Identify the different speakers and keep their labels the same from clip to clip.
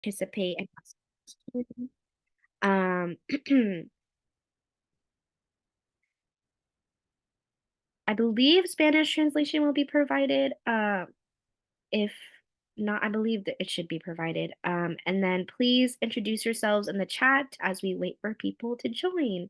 Speaker 1: participate and ask questions. Um, I believe Spanish translation will be provided. If not, I believe that it should be provided. And then please introduce yourselves in the chat as we wait for people to join.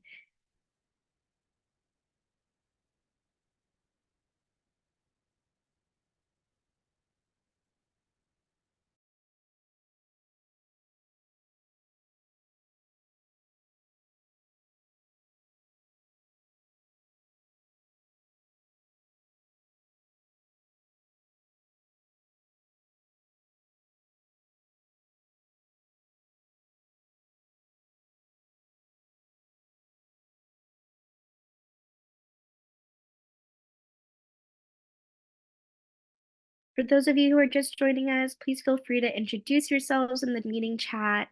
Speaker 1: For those of you who are just joining us, please feel free to introduce yourselves in the meeting chat.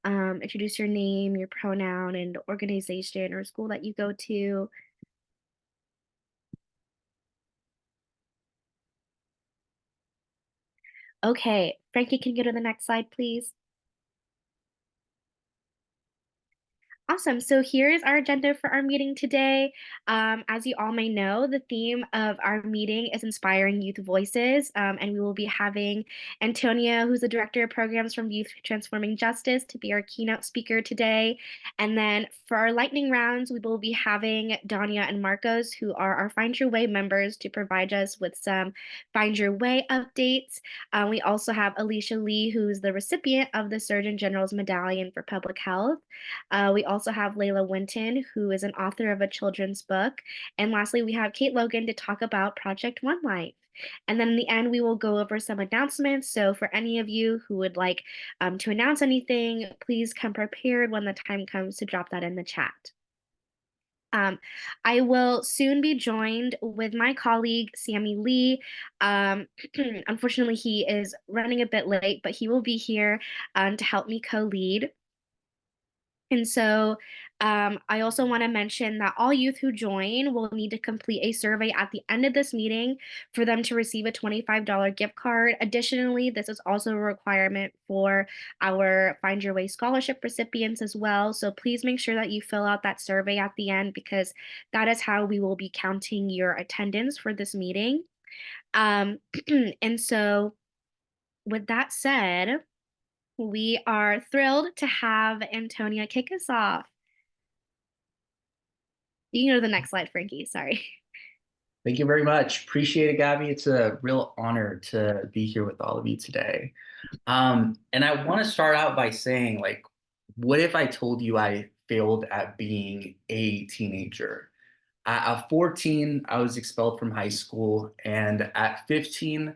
Speaker 1: Introduce your name, your pronoun, and the organization or school that you go to. Okay, Frankie, can you go to the next slide, please? Awesome. So here's our agenda for our meeting today. As you all may know, the theme of our meeting is Inspiring Youth Voices, and we will be having Antonio, who's the Director of Programs from Youth Transforming Justice, to be our keynote speaker today. And then for our lightning rounds, we will be having Danya and Marcos, who are our Find Your Way members, to provide us with some Find Your Way updates. We also have Alysha Lee, who's the recipient of the Surgeon General's Medallion for Public Health. We also have Leyla Winton, who is an author of a children's book. And lastly, we have Kate Logan to talk about Project One Life. And then in the end, we will go over some announcements. So for any of you who would like to announce anything, please come prepared when the time comes to drop that in the chat. I will soon be joined with my colleague, Sammy Lee. Unfortunately, he is running a bit late, but he will be here to help me co-lead. And so I also want to mention that all youth who join will need to complete a survey at the end of this meeting for them to receive a $25 gift card. Additionally, this is also a requirement for our Find Your Way scholarship recipients as well. So please make sure that you fill out that survey at the end because that is how we will be counting your attendance for this meeting. And so with that said, we are thrilled to have Antonia kick us off. You can go to the next slide, Frankie. Sorry.
Speaker 2: Thank you very much. Appreciate it, Gabby. It's a real honor to be here with all of you today. And I want to start out by saying, like, what if I told you I failed at being a teenager? At 14, I was expelled from high school, and at 15,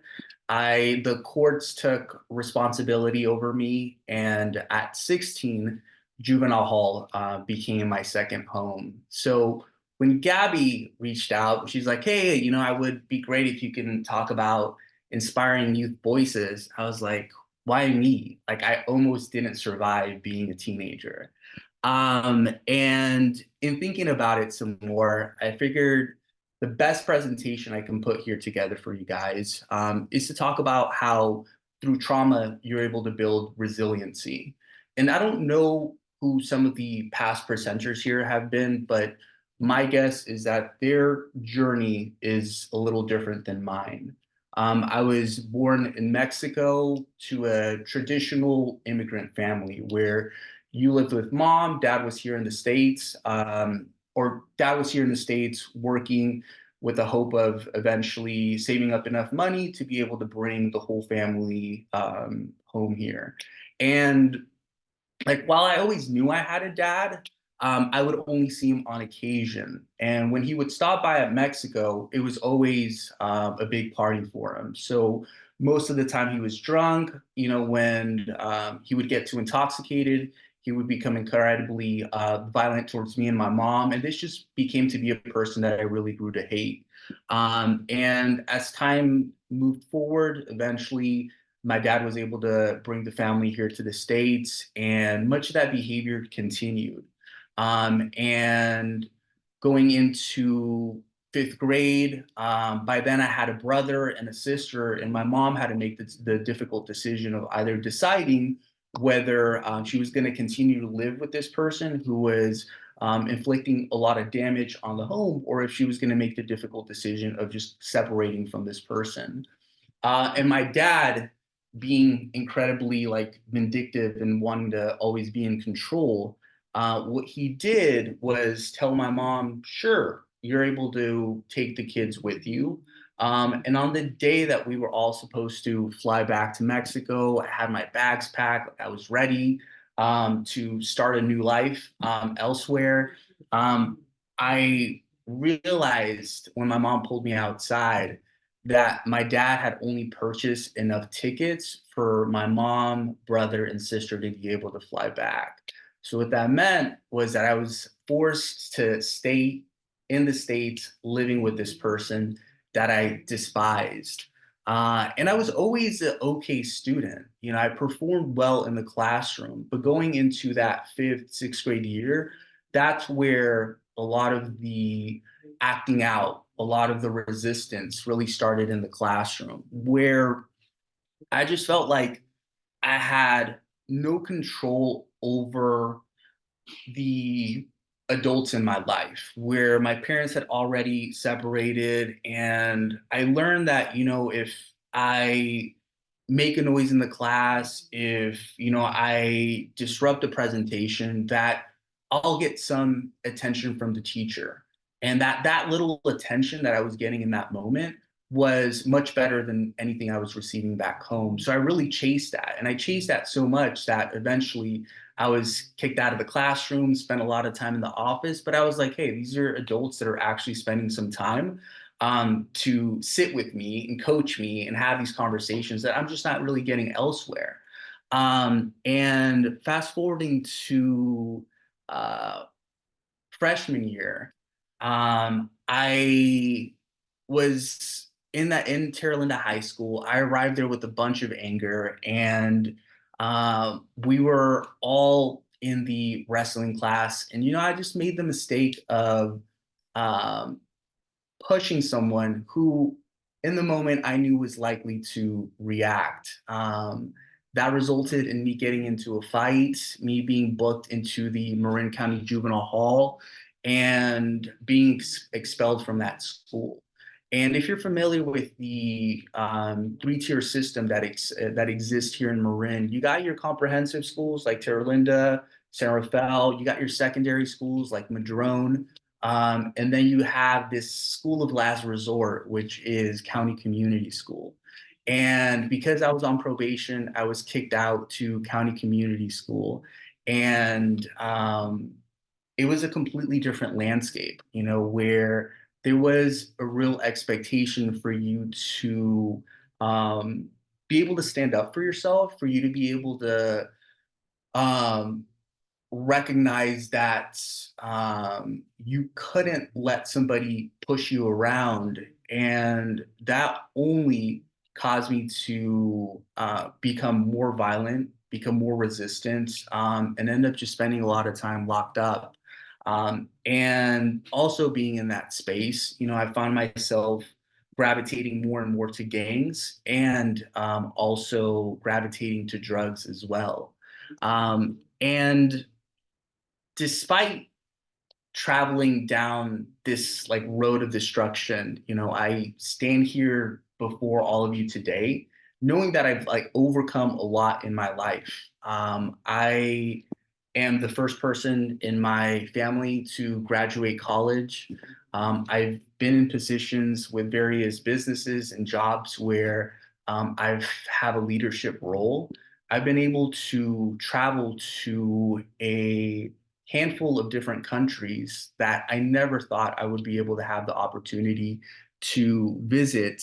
Speaker 2: the courts took responsibility over me, and at 16, juvenile hall became my second home. So when Gabby reached out, she's like, "Hey, I would be great if you can talk about inspiring youth voices." I was like, "Why me? Like, I almost didn't survive being a teenager." And in thinking about it some more, I figured the best presentation I can put here together for you guys is to talk about how through trauma, you're able to build resiliency. And I don't know who some of the past presenters here have been, but my guess is that their journey is a little different than mine. I was born in Mexico to a traditional immigrant family where you lived with mom, dad was here in the States, or dad was here in the States working with the hope of eventually saving up enough money to be able to bring the whole family home here. And like, while I always knew I had a dad, I would only see him on occasion. And when he would stop by at Mexico, it was always a big party for him. So most of the time he was drunk, when he would get too intoxicated, he would become incredibly violent towards me and my mom. And this just became to be a person that I really grew to hate. And as time moved forward, eventually my dad was able to bring the family here to the States, and much of that behavior continued. And going into fifth grade, by then I had a brother and a sister, and my mom had to make the difficult decision of either deciding whether she was going to continue to live with this person who was inflicting a lot of damage on the home, or if she was going to make the difficult decision of just separating from this person. And my dad, being incredibly like vindictive and wanting to always be in control, what he did was tell my mom, "Sure, you're able to take the kids with you." And on the day that we were all supposed to fly back to Mexico, I had my bags packed, I was ready to start a new life elsewhere. Um, I realized when my mom pulled me outside that my dad had only purchased enough tickets for my mom, brother, and sister to be able to fly back. So what that meant was that I was forced to stay in the States living with this person that I despised. And I was always an okay student. You know, I performed well in the classroom, but going into that fifth, sixth grade year, that's where a lot of the acting out, a lot of the resistance really started in the classroom, where I just felt like I had no control over the adults in my life, where my parents had already separated. And I learned that, you know, if I make a noise in the class, if, you know, I disrupt a presentation, that I'll get some attention from the teacher. And that little attention that I was getting in that moment was much better than anything I was receiving back home. So I really chased that. And I chased that so much that eventually I was kicked out of the classroom, spent a lot of time in the office, but I was like, hey, these are adults that are actually spending some time to sit with me and coach me and have these conversations that I'm just not really getting elsewhere. And fast forwarding to uh, freshman year, I was in Terra Linda High School. I arrived there with a bunch of anger, and we were all in the wrestling class. And you know, I just made the mistake of um, pushing someone who, in the moment, I knew was likely to react. That resulted in me getting into a fight, me being booked into the Marin County Juvenile Hall, and being expelled from that school. And if you're familiar with the three-tier system that exists here in Marin, you got your comprehensive schools like Terra Linda, San Rafael. You got your secondary schools like Madrone, and then you have this school of last resort, which is county community school. And because I was on probation, I was kicked out to county community school. And it was a completely different landscape, you know, where there was a real expectation for you to be able to stand up for yourself, for you to be able to um, recognize that you couldn't let somebody push you around. And that only caused me to become more violent, become more resistant, and end up just spending a lot of time locked up. And also being in that space, you know, I found myself gravitating more and more to gangs and also gravitating to drugs as well. And despite traveling down this like road of destruction, you know, I stand here before all of you today, knowing that I've like overcome a lot in my life. I am the first person in my family to graduate college. I've been in positions with various businesses and jobs where I've had a leadership role. I've been able to travel to a handful of different countries that I never thought I would be able to have the opportunity to visit.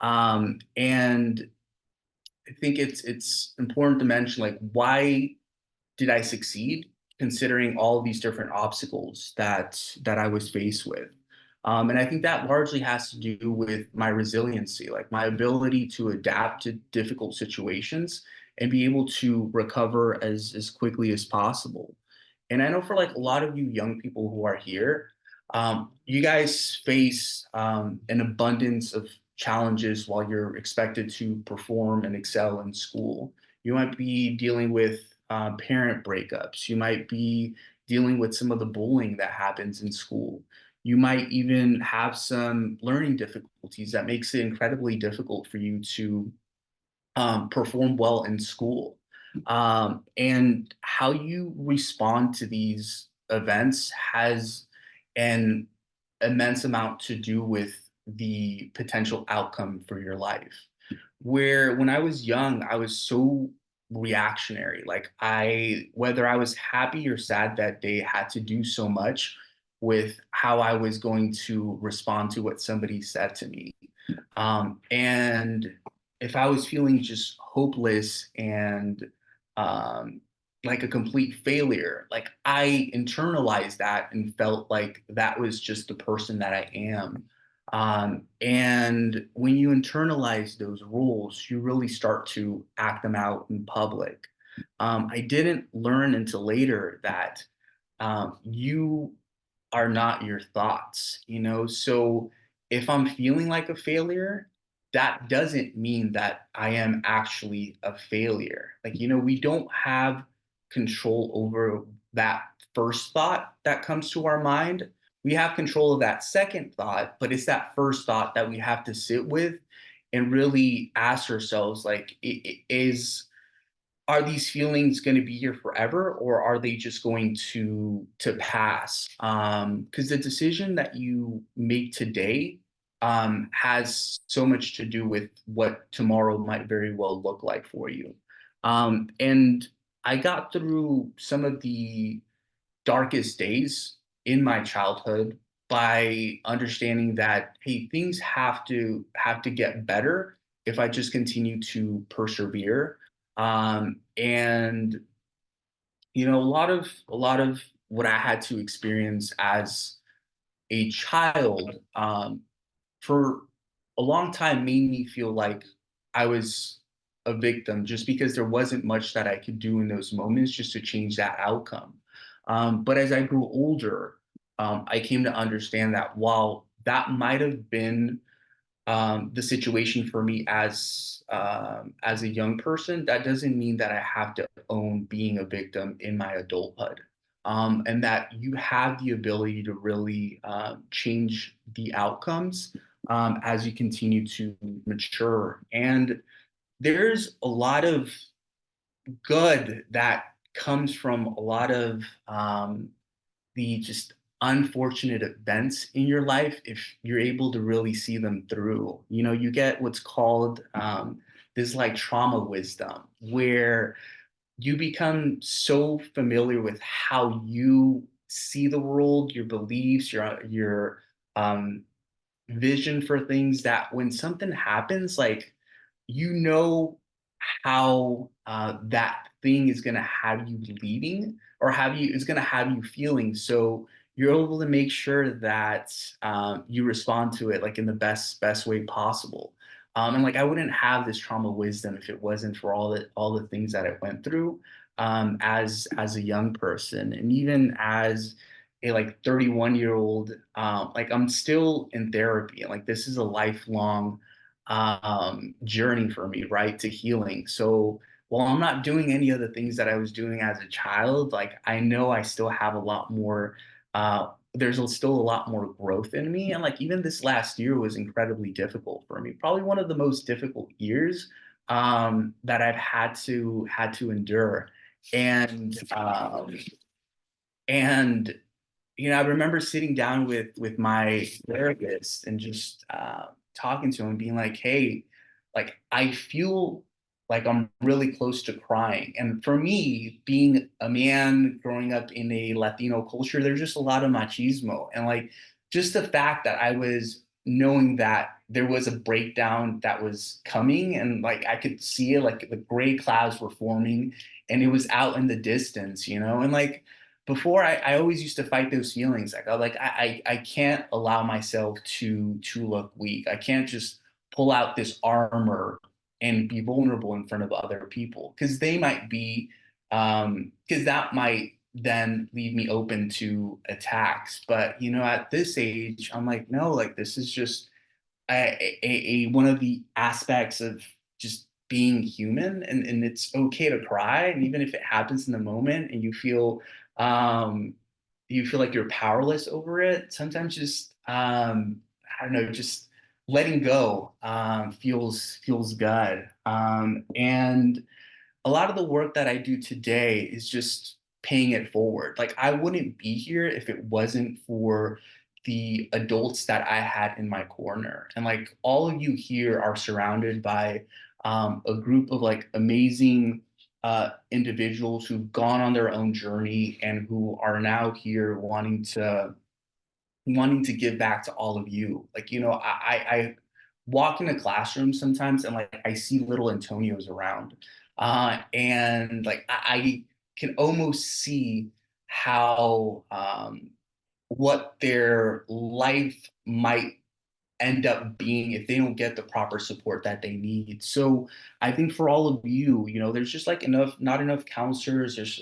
Speaker 2: And I think it's important to mention like why did I succeed considering all of these different obstacles that I was faced with. And I think that largely has to do with my resiliency, like my ability to adapt to difficult situations and be able to recover as quickly as possible. And I know for like a lot of you young people who are here, you guys face an abundance of challenges while you're expected to perform and excel in school. You might be dealing with parent breakups. You might be dealing with some of the bullying that happens in school. You might even have some learning difficulties that makes it incredibly difficult for you to perform well in school. And how you respond to these events has an immense amount to do with the potential outcome for your life. Where when I was young, I was so reactionary. Like whether I was happy or sad that day, had to do so much with how I was going to respond to what somebody said to me. And if I was feeling just hopeless and um, like a complete failure, like I internalized that and felt like that was just the person that I am. And when you internalize those rules, you really start to act them out in public. I didn't learn until later that you are not your thoughts, you know? So if I'm feeling like a failure, that doesn't mean that I am actually a failure. Like, we don't have control over that first thought that comes to our mind. We have control of that second thought, but it's that first thought that we have to sit with and really ask ourselves, like, are these feelings going to be here forever, or are they just going to pass? Because the decision that you make today has so much to do with what tomorrow might very well look like for you. And I got through some of the darkest days in my childhood by understanding that, hey, things have to get better if I just continue to persevere. And a lot of what I had to experience as a child, for a long time made me feel like I was a victim just because there wasn't much that I could do in those moments just to change that outcome. But as I grew older, I came to understand that while that might have been the situation for me as a young person, that doesn't mean that I have to own being a victim in my adulthood. And that you have the ability to really change the outcomes as you continue to mature. And there's a lot of good that comes from a lot of the just unfortunate events in your life if you're able to really see them through. You get what's called this like trauma wisdom, where you become so familiar with how you see the world, your beliefs, your vision for things, that when something happens, like, you know how that thing is going to have you leading, or have you is going to have you feeling. So you're able to make sure that you respond to it like in the best way possible. And like, I wouldn't have this trauma wisdom if it wasn't for all the things that I went through as a young person, and even as a like 31-year-old. Like, I'm still in therapy. Like, this is a lifelong journey for me, right, to healing. So while I'm not doing any of the things that I was doing as a child, like, I know I still have a lot more. Still a lot more growth in me, and like, even this last year was incredibly difficult for me. Probably one of the most difficult years that I've had to endure. And um, and I remember sitting down with my therapist and just talking to him, being like, "Hey, like, I feel like I'm really close to crying." And for me, being a man growing up in a Latino culture, there's just a lot of machismo, and like, just the fact that I was knowing that there was a breakdown that was coming, and like, I could see it, like the gray clouds were forming, and it was out in the distance, and like, before, I always used to fight those feelings. I can't allow myself to look weak. I can't just pull out this armor and be vulnerable in front of other people, because they might be because that might then leave me open to attacks. But at this age, I'm like, no, like, this is just one of the aspects of just being human, and it's okay to cry. And even if it happens in the moment and um, you feel like you're powerless over it, sometimes just I don't know, just letting go feels good. And a lot of the work that I do today is just paying it forward. Like I wouldn't be here if it wasn't for the adults that I had in my corner. And like all of you here are surrounded by a group of like amazing individuals who've gone on their own journey and who are now here wanting to give back to all of you. Like, I walk in a classroom sometimes and like I see little Antonios around. And like I can almost see how what their life might end up being if they don't get the proper support that they need. So I think for all of you, there's just like not enough counselors. There's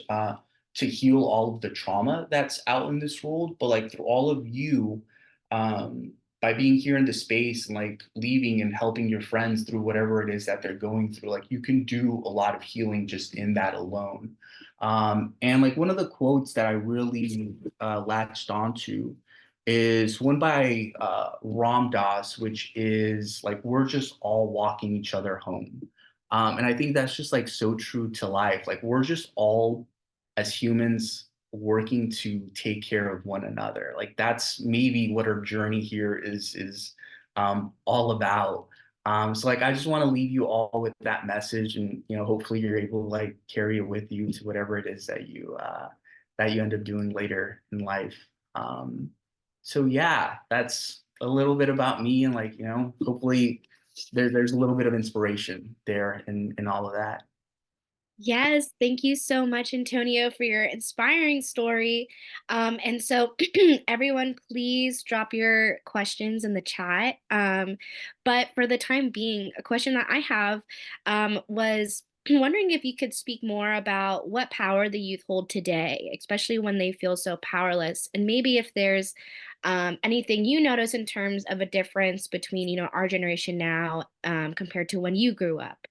Speaker 2: to heal all of the trauma that's out in this world. But like through all of you, by being here in the space and like leaving and helping your friends through whatever it is that they're going through, like you can do a lot of healing just in that alone. And like one of the quotes that I really latched onto is one by Ram Dass, which is like, we're just all walking each other home. And I think that's just like so true to life. Like, we're just all, as humans, working to take care of one another. Like, that's maybe what our journey here is all about. So like, I just want to leave you all with that message, and hopefully you're able to like carry it with you to whatever it is that you end up doing later in life. So yeah, that's a little bit about me, and like, hopefully there's a little bit of inspiration there in all of that.
Speaker 1: Yes, thank you so much, Antonio, for your inspiring story. And so, everyone, please drop your questions in the chat. But for the time being, a question that I have was wondering if you could speak more about what power the youth hold today, especially when they feel so powerless, and maybe if there's anything you notice in terms of a difference between, our generation now compared to when you grew up.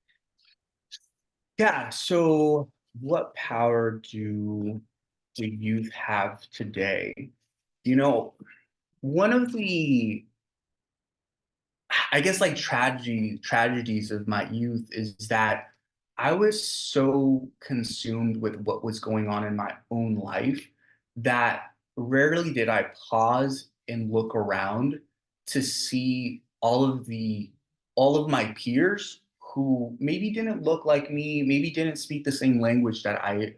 Speaker 2: Yeah, so what power do youth have today? You know, one of the, I guess, like tragedies of my youth is that I was so consumed with what was going on in my own life that rarely did I pause and look around to see all of my peers who maybe didn't look like me, maybe didn't speak the same language that I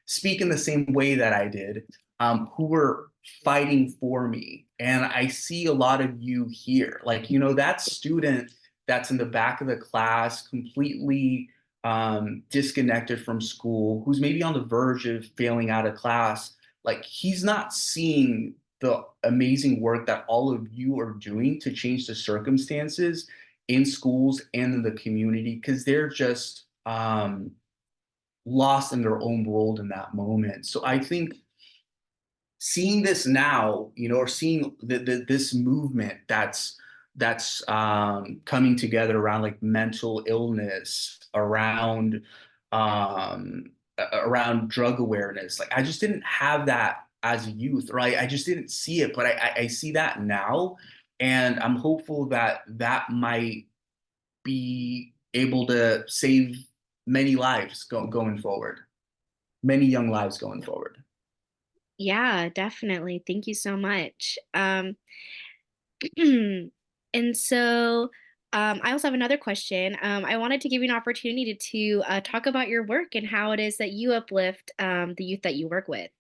Speaker 2: speak in the same way that I did, who were fighting for me. And I see a lot of you here, like, that student that's in the back of the class, completely disconnected from school, who's maybe on the verge of failing out of class. Like, he's not seeing the amazing work that all of you are doing to change the circumstances in schools and in the community, because they're just lost in their own world in that moment. So I think seeing this now, or seeing this movement that's coming together around like mental illness, um, around drug awareness. Like I just didn't have that as a youth, right? I just didn't see it, but I see that now, and I'm hopeful that that might be able to save many lives going forward, many young lives going forward.
Speaker 1: Yeah, definitely. Thank you so much. And so I also have another question. I wanted to give you an opportunity to talk about your work and how it is that you uplift the youth that you work with.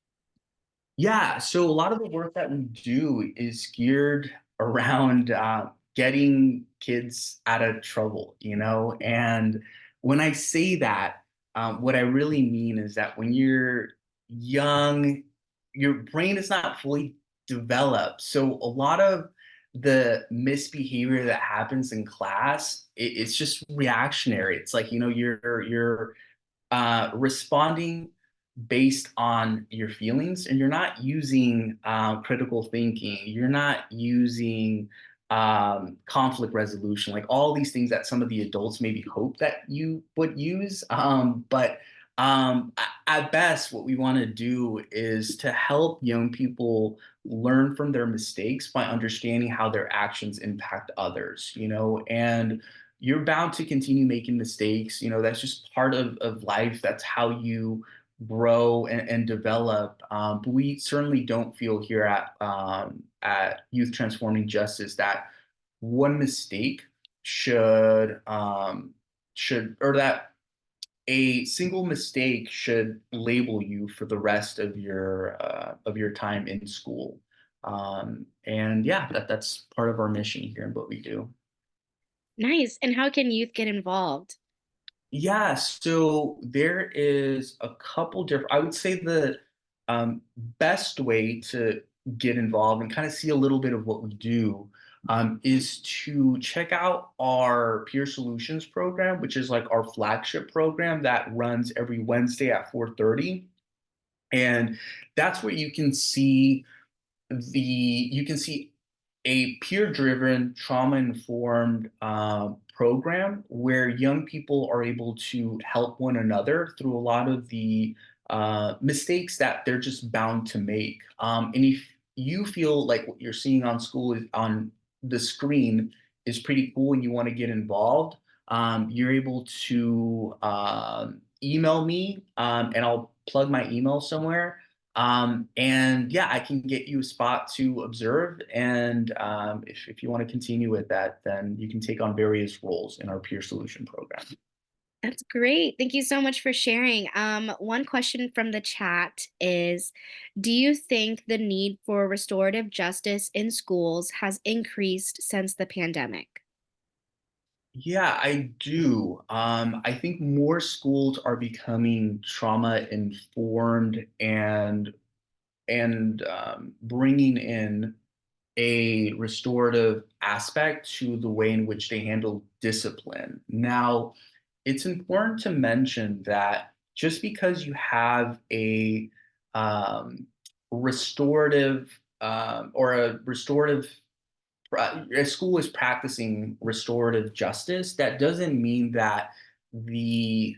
Speaker 2: Yeah, so a lot of the work that we do is geared around getting kids out of trouble, And when I say that, what I really mean is that when you're young, your brain is not fully developed. So a lot of the misbehavior that happens in class, it's just reactionary. It's like, you're responding based on your feelings, and you're not using critical thinking. You're not using conflict resolution, like all these things that some of the adults maybe hope that you would use. At best, what we want to do is to help young people learn from their mistakes by understanding how their actions impact others, and you're bound to continue making mistakes. That's just part of life. That's how you grow and develop. But we certainly don't feel here at Youth Transforming Justice that one mistake should or that a single mistake should label you for the rest of your time in school. And yeah, that's part of our mission here and what we do.
Speaker 1: Nice. And how can youth get involved?
Speaker 2: Yeah, so there is a couple different, I would say the best way to get involved and kind of see a little bit of what we do is to check out our Peer Solutions program, which is like our flagship program that runs every Wednesday at 4:30. And that's where you can see a peer-driven, trauma-informed program where young people are able to help one another through a lot of the mistakes that they're just bound to make. And if you feel like what you're seeing on school is on the screen is pretty cool and you want to get involved, you're able to email me, and I'll plug my email somewhere. And yeah, I can get you a spot to observe. And if you want to continue with that, then you can take on various roles in our peer solution program.
Speaker 1: That's great. Thank you so much for sharing. One question from the chat is, do you think the need for restorative justice in schools has increased since the pandemic?
Speaker 2: Yeah, I do. I think more schools are becoming trauma informed and bringing in a restorative aspect to the way in which they handle discipline. Now, it's important to mention that just because you have um, restorative or a school is practicing restorative justice, that doesn't mean that the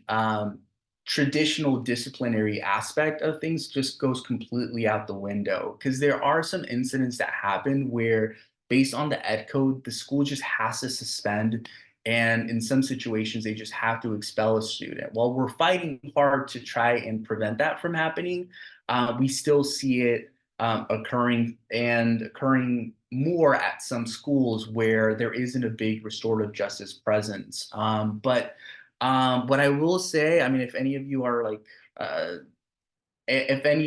Speaker 2: traditional disciplinary aspect of things just goes completely out the window. Because there are some incidents that happen where, based on the ed code, the school just has to suspend. And in some situations, they just have to expel a student. While we're fighting hard to try and prevent that from happening, we still see it occurring more at some schools where there isn't a big restorative justice presence. But what I will say, I mean, uh, if any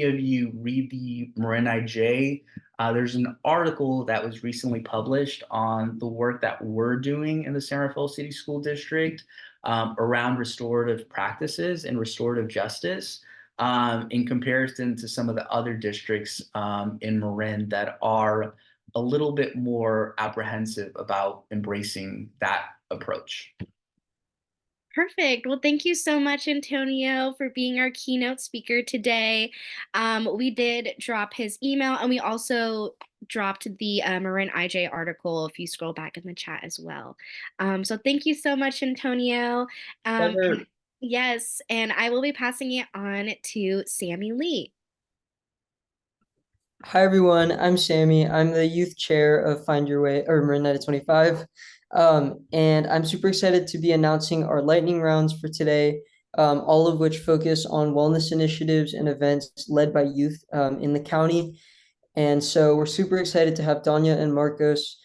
Speaker 2: of you read the Marin IJ, there's an article that was recently published on the work that we're doing in the San Rafael City School District around restorative practices and restorative justice, in comparison to some of the other districts in Marin that are a little bit more apprehensive about embracing that approach.
Speaker 1: Perfect. Well, thank you so much, Antonio, for being our keynote speaker today. We did drop his email, and we also dropped the Marin IJ article if you scroll back in the chat as well. So thank you so much, Antonio. And
Speaker 2: Pleasure.
Speaker 1: yes, and I will be passing it on to Sammy Lee.
Speaker 3: Hi everyone, I'm Sammy. I'm the youth chair of Find Your Way or Marin 25. And I'm super excited to be announcing our lightning rounds for today, all of which focus on wellness initiatives and events led by youth in the county. And so we're super excited to have Danya and Marcos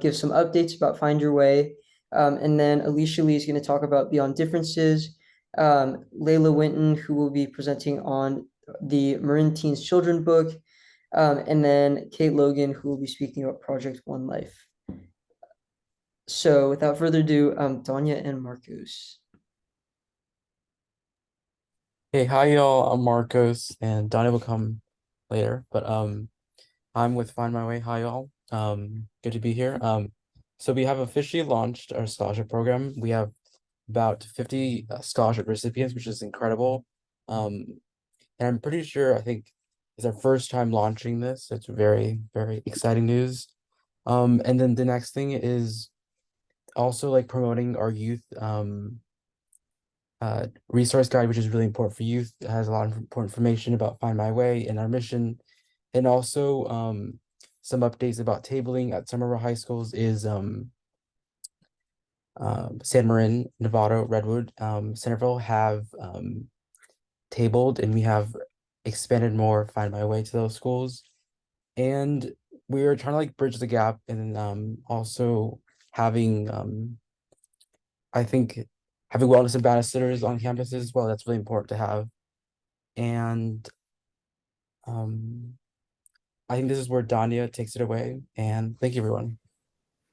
Speaker 3: give some updates about Find Your Way. And then Alysha Lee is going to talk about Beyond Differences. Leyla Winton, who will be presenting on the Marin Teens Children book. And then Kate Logan, who will be speaking about Project One Life. So without further ado, Danya and Marcos.
Speaker 4: Hey, hi y'all. I'm Marcos, and Donnie will come later. But I'm with Find My Way. Hi y'all. Good to be here. So we have officially launched our scholarship program. We have about 50 scholarship recipients, which is incredible. And I'm pretty sure, I think it's our first time launching this. It's very, very exciting news. And then the next thing is also like promoting our youth resource guide, which is really important for youth. It has a lot of important information about Find My Way and our mission, and also some updates about tabling at some of our high schools is San Marin, Nevada, Redwood, Centerville have tabled, and we have expanded more Find My Way to those schools. And we are trying to like bridge the gap, and also having I think having wellness ambassadors on campuses as well. That's really important to have. And I think this is where Danya takes it away. And thank you, everyone.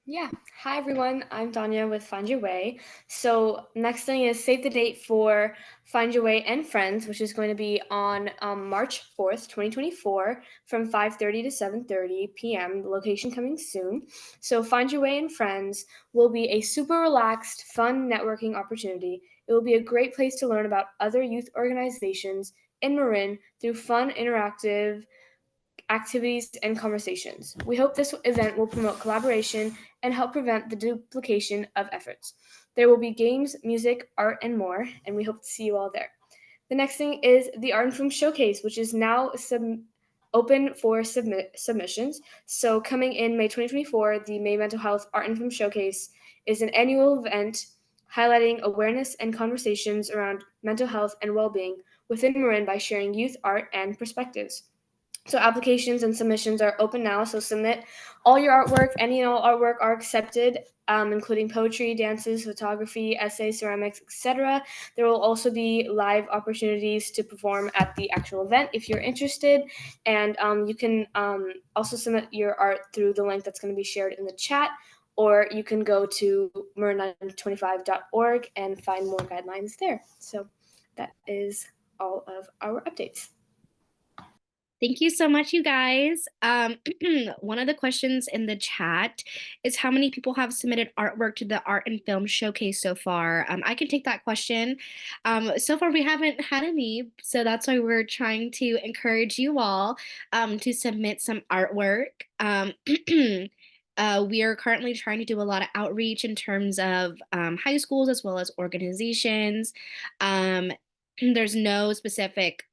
Speaker 5: Yeah. Hi, everyone. I'm Danya with Find Your Way. So next thing is save the date for Find Your Way and Friends, which is going to be on March 4th, 2024 from 5:30 to 7:30 p.m. The location coming soon. So Find Your Way and Friends will be a super relaxed, fun networking opportunity. It will be a great place to learn about other youth organizations in Marin through fun, interactive activities, and conversations. We hope this event will promote collaboration and help prevent the duplication of efforts. There will be games, music, art, and more, and we hope to see you all there. The next thing is the Art and Film Showcase, which is now open for submissions. So coming in May 2024, the May Mental Health Art and Film Showcase is an annual event highlighting awareness and conversations around mental health and well-being within Marin by sharing youth art and perspectives. So applications and submissions are open now. So submit all your artwork. Any and all artwork are accepted, including poetry, dances, photography, essays, ceramics, etc. There will also be live opportunities to perform at the actual event if you're interested. And you can also submit your art through the link that's going to be shared in the chat, or you can go to marin925.org and find more guidelines there. So that is all of our updates.
Speaker 1: Thank you so much, you guys. One of the questions in the chat is how many people have submitted artwork to the Art and Film Showcase so far? I can take that question. So far, we haven't had any, so that's why we're trying to encourage you all to submit some artwork. We are currently trying to do a lot of outreach in terms of high schools as well as organizations. There's no specific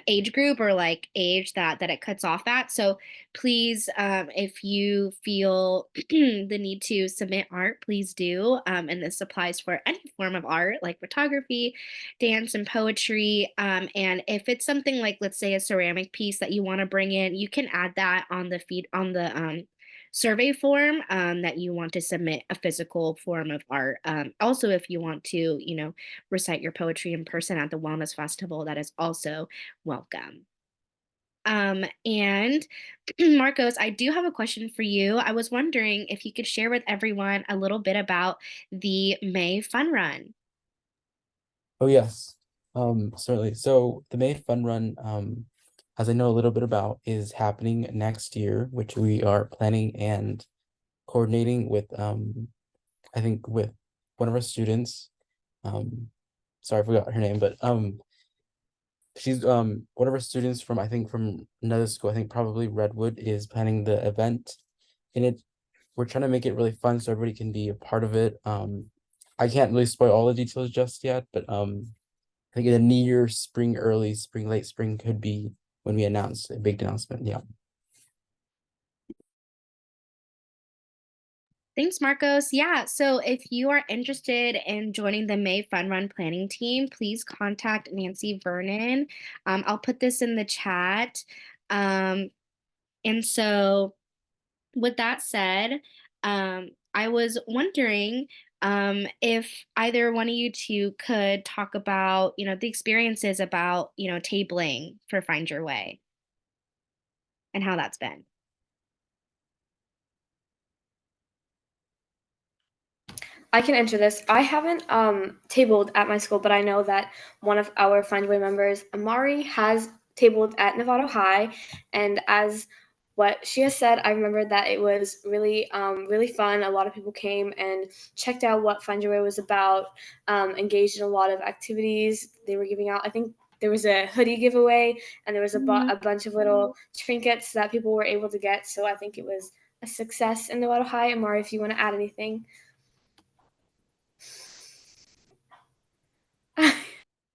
Speaker 1: age group or like age that it cuts off at. So please, if you feel the need to submit art, please do. And this applies for any form of art like photography, dance, and poetry. And if it's something like, let's say, a ceramic piece that you want to bring in, you can add that on the feed on the survey form that you want to submit a physical form of art. Also, if you want to, recite your poetry in person at the Wellness Festival, that is also welcome. And Marcos, I do have a question for you. I was wondering if you could share with everyone a little bit about the May Fun Run.
Speaker 4: Oh yes, certainly. So the May Fun Run, as I know a little bit about, is happening next year, which we are planning and coordinating with I think with one of our students. Sorry, I forgot her name, but she's one of our students from, I think, from another school. I think probably Redwood is planning the event, and we're trying to make it really fun so everybody can be a part of it. I can't really spoil all the details just yet, but I think in the near spring, early spring, late spring could be when we announce a big announcement. Yeah.
Speaker 1: Thanks, Marcos. Yeah, so if you are interested in joining the May Fun Run planning team, please contact Nancy Vernon. I'll put this in the chat. And so with that said, I was wondering if either one of you two could talk about, the experiences about, tabling for Find Your Way and how that's been.
Speaker 5: I can answer this. I haven't tabled at my school, but I know that one of our Find Your Way members, Amari, has tabled at Nevada High, and as what she has said, I remember that it was really, really fun. A lot of people came and checked out what Find Your Way was about, engaged in a lot of activities they were giving out. I think there was a hoodie giveaway, and there was a
Speaker 1: Mhm.
Speaker 5: bunch of little trinkets that people were able to get. So I think it was a success in Novato High. Amari, if you want to add anything.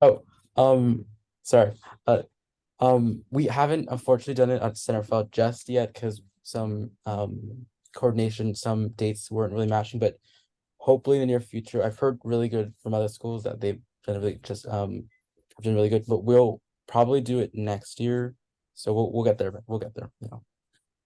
Speaker 4: Oh, sorry. We haven't unfortunately done it at Centerfeld just yet because some coordination, some dates weren't really matching, but hopefully in the near future, I've heard really good from other schools that they've done really just done really good, but we'll probably do it next year. So we'll get there. We'll get there.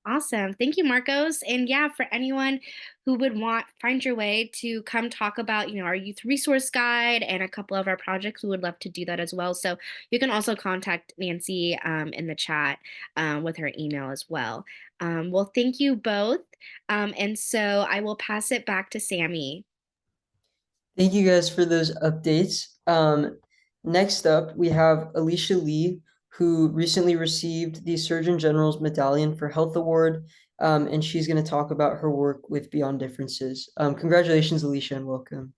Speaker 1: Awesome. Thank you, Marcos. And yeah, for anyone who would want Find Your Way to come talk about, our youth resource guide and a couple of our projects, we would love to do that as well. So you can also contact Nancy in the chat with her email as well. Well, thank you both. And so I will pass it back to Sammy.
Speaker 3: Thank you guys for those updates. Next up, we have Alysha Lee, who recently received the Surgeon General's Medallion for Health Award, and she's going to talk about her work with Beyond Differences. Congratulations, Alysha, and welcome.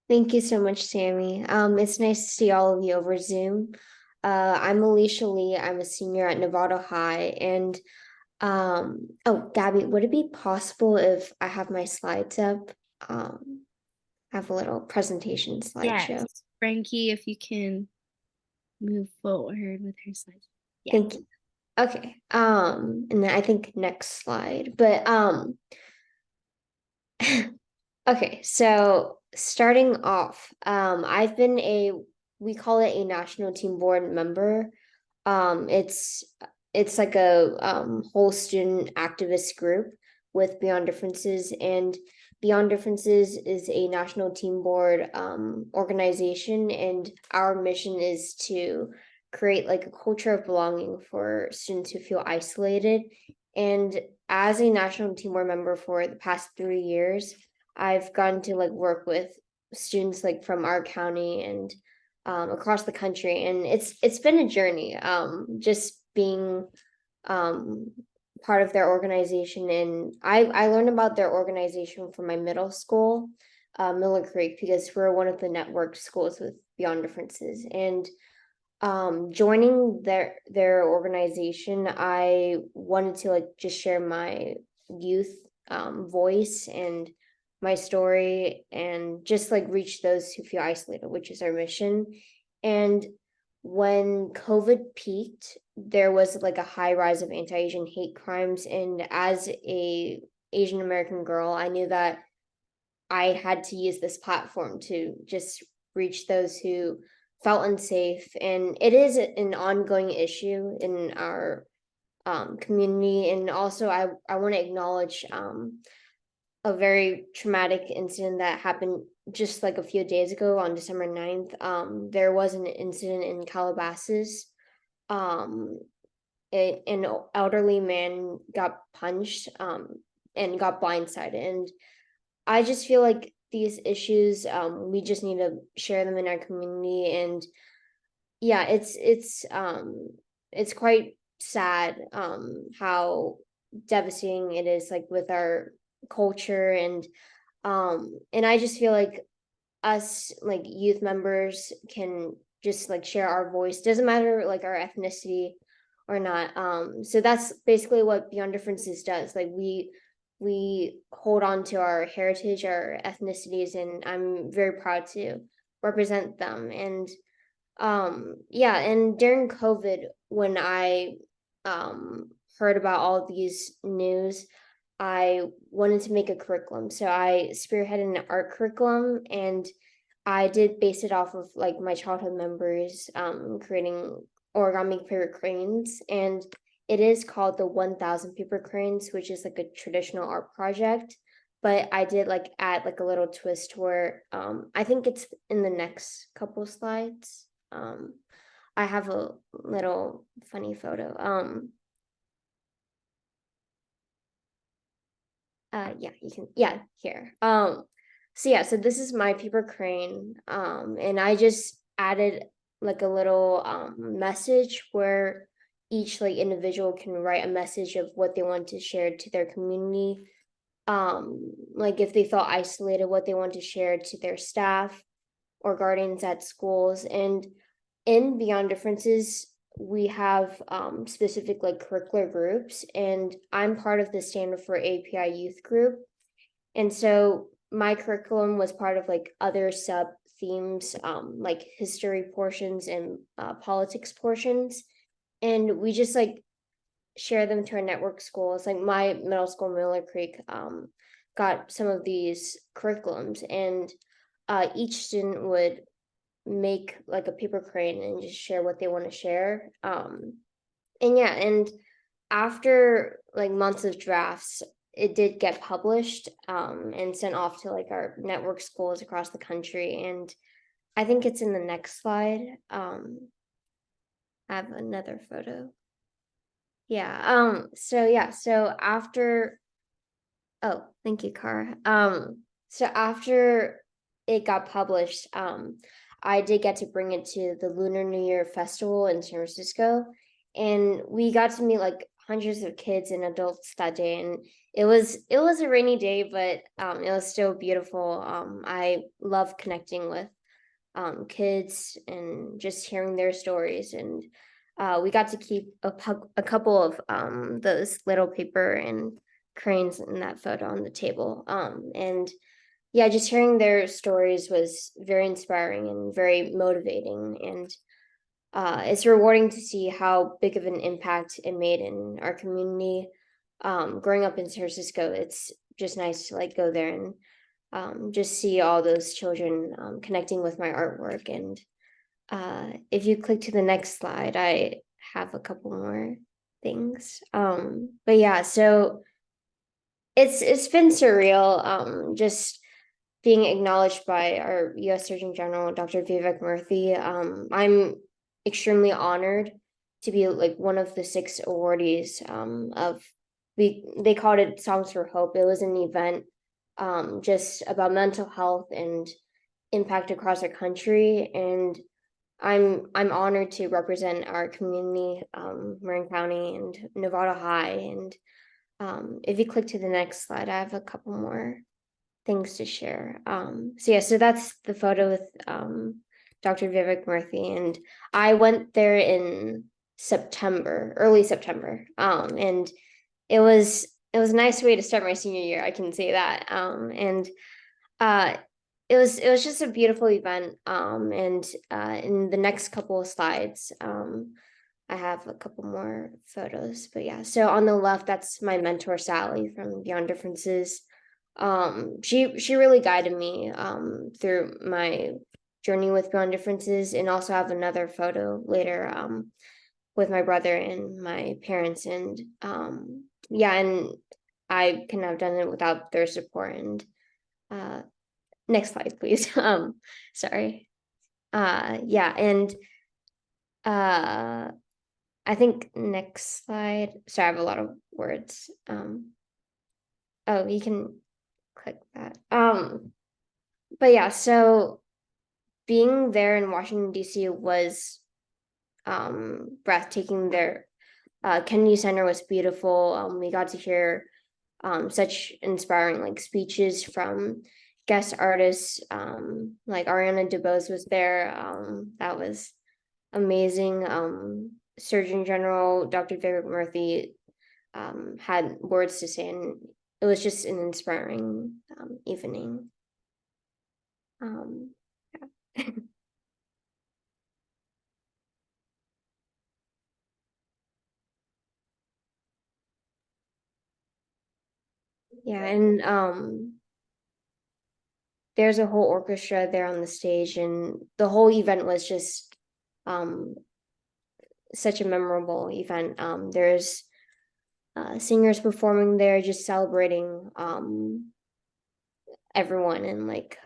Speaker 6: Thank you so much, Sammy. It's nice to see all of you over Zoom. I'm Alysha Lee. I'm a senior at Novato High, and oh, Gabby, would it be possible if I have my slides up? I have a little presentation slideshow.
Speaker 1: Yes, Frankie, if you can move forward with her slides. Yeah.
Speaker 6: Thank you. Okay. And then I think next slide, but okay, so starting off, I've been we call it a national team board member. It's like a whole student activist group with Beyond Differences, and Beyond Differences is a national team board organization, and our mission is to create like a culture of belonging for students who feel isolated. And as a national team board member for the past 3 years, I've gotten to like work with students like from our county and across the country, and it's been a journey. Just being part of their organization, and I learned about their organization from my middle school, Miller Creek, because we're one of the network schools with Beyond Differences, and joining their organization, I wanted to like just share my youth voice and my story, and just like reach those who feel isolated, which is our mission. And when COVID peaked, there was like a high rise of anti-Asian hate crimes, and as a Asian American girl, I knew that I had to use this platform to just reach those who felt unsafe. And it is an ongoing issue in our community. And also I want to acknowledge a very traumatic incident that happened just like a few days ago on December 9th. There was an incident in Calabasas. An elderly man got punched and got blindsided. And I just feel like these issues, we just need to share them in our community. And yeah, it's quite sad how devastating it is, like with our culture. And I just feel like us like youth members can just like share our voice. Doesn't matter like our ethnicity or not. So that's basically what Beyond Differences does. Like we hold on to our heritage, our ethnicities, and I'm very proud to represent them. And yeah, and during COVID, when I heard about all these news, I wanted to make a curriculum. So I spearheaded an art curriculum, and I did base it off of like my childhood memories, creating origami paper cranes. And it is called the 1000 paper cranes, which is like a traditional art project. But I did like add like a little twist where I think it's in the next couple slides. I have a little funny photo. Yeah, you can, yeah, here. So yeah, so this is my paper crane. And I just added like a little message where each like individual can write a message of what they want to share to their community. Like if they felt isolated, what they want to share to their staff or guardians at schools. And in Beyond Differences, we have specific like curricular groups, and I'm part of the Stand for API youth group. And so my curriculum was part of like other sub themes, like history portions and politics portions. And we just like share them to our network schools. Like my middle school, Miller Creek, got some of these curriculums, and each student would make like a paper crane and just share what they want to share. And yeah, and after like months of drafts, it did get published and sent off to like our network schools across the country. And I think it's in the next slide. I have another photo. Yeah. So after, oh, thank you, Cara. So after it got published, I did get to bring it to the Lunar New Year Festival in San Francisco, and we got to meet like hundreds of kids and adults that day. And it was a rainy day, but it was still beautiful. I love connecting with kids and just hearing their stories. And we got to keep a couple of those little paper and cranes in that photo on the table. And yeah, just hearing their stories was very inspiring and very motivating. And it's rewarding to see how big of an impact it made in our community. Growing up in San Francisco, it's just nice to like go there and just see all those children connecting with my artwork. And if you click to the next slide, I have a couple more things. But yeah, so it's been surreal. Just being acknowledged by our U.S. Surgeon General, Dr. Vivek Murthy. I'm extremely honored to be like one of the 6 awardees they called it Songs for Hope. It was an event just about mental health and impact across our country. And I'm honored to represent our community, Marin County and Nevada High. And if you click to the next slide, I have a couple more things to share. So that's the photo with Dr. Vivek Murthy, and I went there in September, early September, and it was a nice way to start my senior year. I can say that, and it was just a beautiful event. And in the next couple of slides, I have a couple more photos, but yeah. So on the left, that's my mentor Sally from Beyond Differences. She really guided me through my journey with Beyond Differences, and also have another photo later with my brother and my parents. And yeah, and I couldn't have done it without their support. And next slide, please. Sorry. Yeah, and I think next slide. Sorry, I have a lot of words. Oh, you can click that. But yeah, so being there in Washington, D.C. was breathtaking. There, Kennedy Center was beautiful. We got to hear such inspiring like speeches from guest artists. Like Ariana DeBose was there. That was amazing. Surgeon General Dr. Vivek Murthy had words to say, and it was just an inspiring evening. Yeah. Yeah, and there's a whole orchestra there on the stage, and the whole event was just such a memorable event. There's singers performing there, just celebrating everyone, and like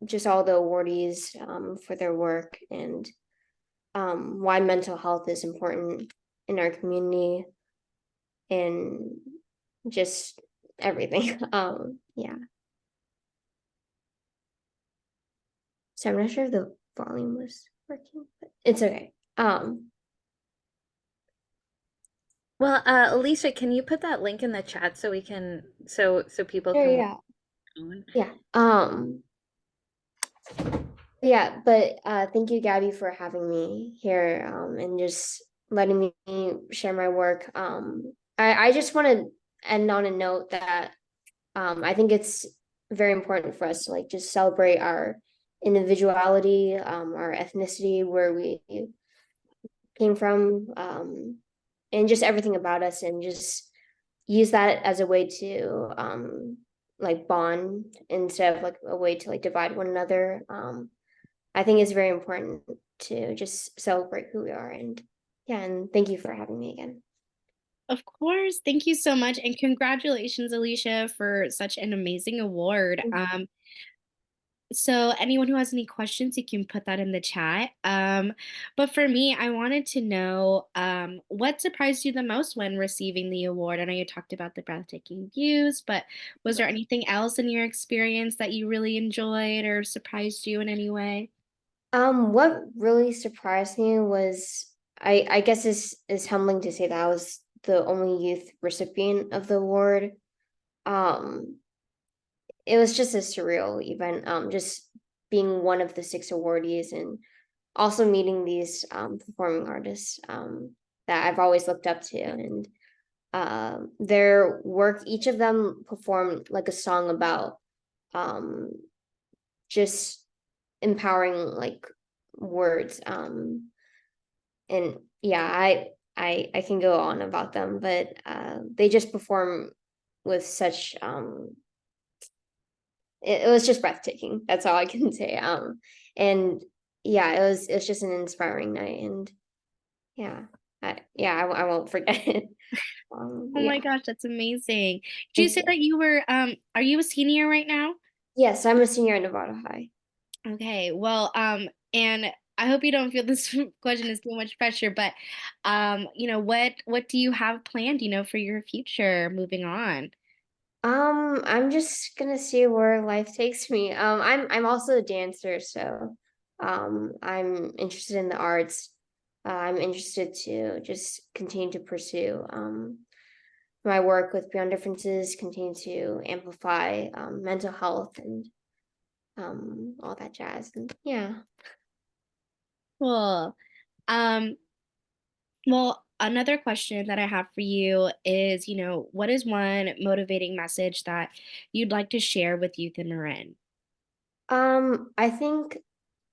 Speaker 6: just all the awardees for their work, and why mental health is important in our community, and just everything. Yeah. So I'm not sure if the volume was working, but it's okay.
Speaker 7: Well, Alysha, can you put that link in the chat so we can so people
Speaker 6: Sure,
Speaker 7: can
Speaker 6: yeah.
Speaker 7: on?
Speaker 6: Yeah. Yeah, but thank you, Gabby, for having me here and just letting me share my work. I just want to end on a note that I think it's very important for us to like just celebrate our individuality, our ethnicity, where we came from, and just everything about us, and just use that as a way to like bond instead of like a way to like divide one another. I think it's very important to just celebrate who we are. And yeah, and thank you for having me again.
Speaker 1: Of course. Thank you so much. And congratulations, Alysha, for such an amazing award. So anyone who has any questions, you can put that in the chat. But for me, I wanted to know what surprised you the most when receiving the award? I know you talked about the breathtaking views, but was there anything else in your experience that you really enjoyed or surprised you in any way?
Speaker 6: What really surprised me was I guess is humbling to say that I was the only youth recipient of the award. Um, it was just a surreal event. Just being one of the 6 awardees and also meeting these performing artists that I've always looked up to, and their work, each of them performed like a song about um just empowering like words, and yeah, I can go on about them, but they just perform with such it was just breathtaking. That's all I can say. And yeah, it was just an inspiring night, and yeah, I won't forget it.
Speaker 1: Oh my
Speaker 6: Yeah.
Speaker 1: gosh, that's amazing. Did you
Speaker 6: Thank
Speaker 1: say
Speaker 6: you.
Speaker 1: that you were are you a senior right now?
Speaker 6: Yes, I'm a senior at Nevada High.
Speaker 1: Okay, well, and I hope you don't feel this question is too much pressure, but what do you have planned, for your future moving on?
Speaker 6: I'm just gonna see where life takes me. I'm also a dancer, so I'm interested in the arts. I'm interested to just continue to pursue my work with Beyond Differences, continue to amplify mental health and all that jazz. And yeah.
Speaker 1: Cool. Um, well, another question that I have for you is, what is one motivating message that you'd like to share with youth in Marin?
Speaker 6: I think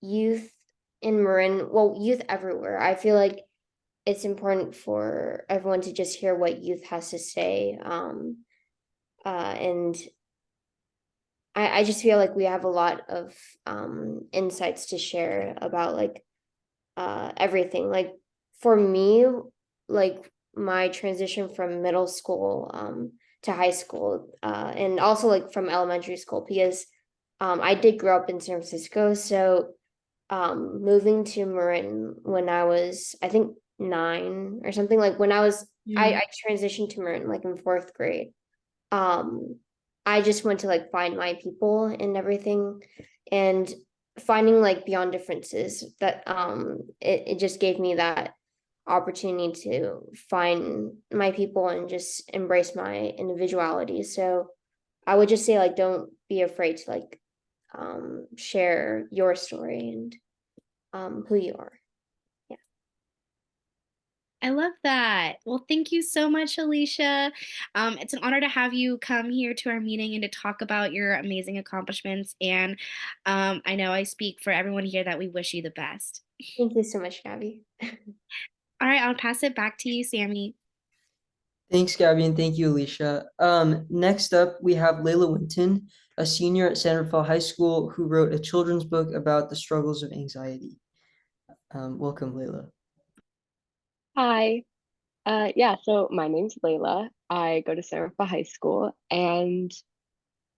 Speaker 6: youth in Marin, well, youth everywhere. I feel like it's important for everyone to just hear what youth has to say. And I just feel like we have a lot of insights to share about like everything. Like for me, like my transition from middle school to high school, and also like from elementary school, because I did grow up in San Francisco. So moving to Marin when I was, I think, 9 or something, like when I transitioned to Marin like in 4th grade. um I just went to like find my people and everything, and finding like Beyond Differences, that it just gave me that opportunity to find my people and just embrace my individuality. So I would just say like don't be afraid to like share your story and who you are. Yeah.
Speaker 1: I love that. Well, thank you so much, Alysha. It's an honor to have you come here to our meeting and to talk about your amazing accomplishments. And I know I speak for everyone here that we wish you the best.
Speaker 6: Thank you so much, Gabby.
Speaker 1: All right, I'll pass it back to you, Sammy.
Speaker 3: Thanks, Gabby, and thank you, Alicia. Next up, we have Leyla Winton, a senior at San Rafael High School who wrote a children's book about the struggles of anxiety. Welcome, Leyla.
Speaker 8: Hi. Yeah, so my name's Layla. I go to San Rafael High School, and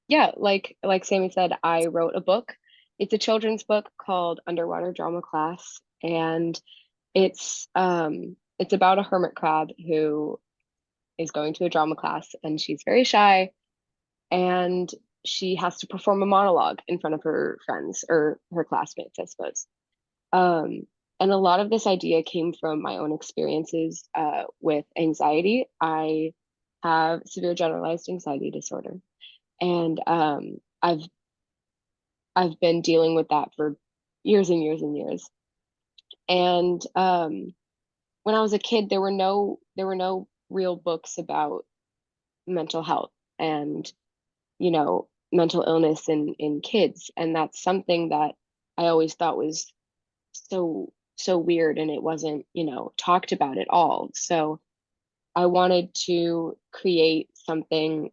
Speaker 8: yeah, like Sammy said, I wrote a book. It's a children's book called Underwater Drama Class, and it's about a hermit crab who is going to a drama class, and she's very shy, and she has to perform a monologue in front of her friends or her classmates, I suppose. Um, and a lot of this idea came from my own experiences with anxiety. I have severe generalized anxiety disorder, and I've been dealing with that for years and years and years. And when I was a kid, there were no real books about mental health and, you know, mental illness in kids. And that's something that I always thought was so weird, and it wasn't, you know, talked about at all. So I wanted to create something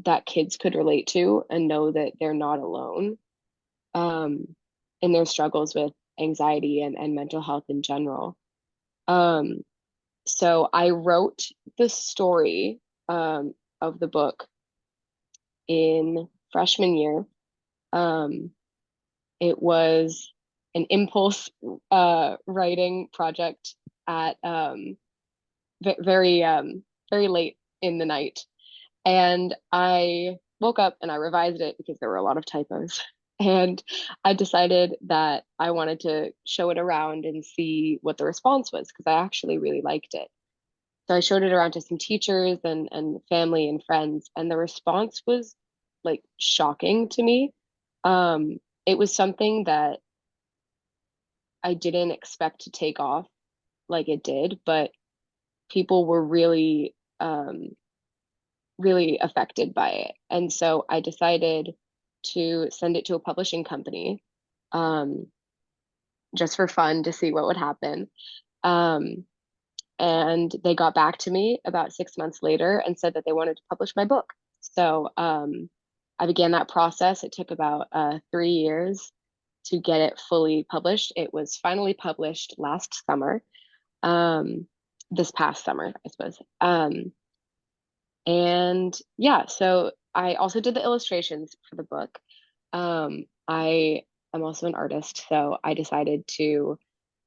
Speaker 8: that kids could relate to and know that they're not alone in their struggles with anxiety and mental health in general. So I wrote the story of the book in freshman year. It was an impulse writing project at very very late in the night, and I woke up and I revised it because there were a lot of typos. And I decided that I wanted to show it around and see what the response was, because I actually really liked it. So I showed it around to some teachers and family and friends, and the response was like shocking to me. It was something that I didn't expect to take off like it did, but people were really really affected by it. And so I decided to send it to a publishing company just for fun to see what would happen. And they got back to me about 6 months later and said that they wanted to publish my book. So I began that process. It took about 3 years to get it fully published. It was finally published last summer, this past summer, I suppose. And yeah, so I also did the illustrations for the book. I am also an artist, so I decided to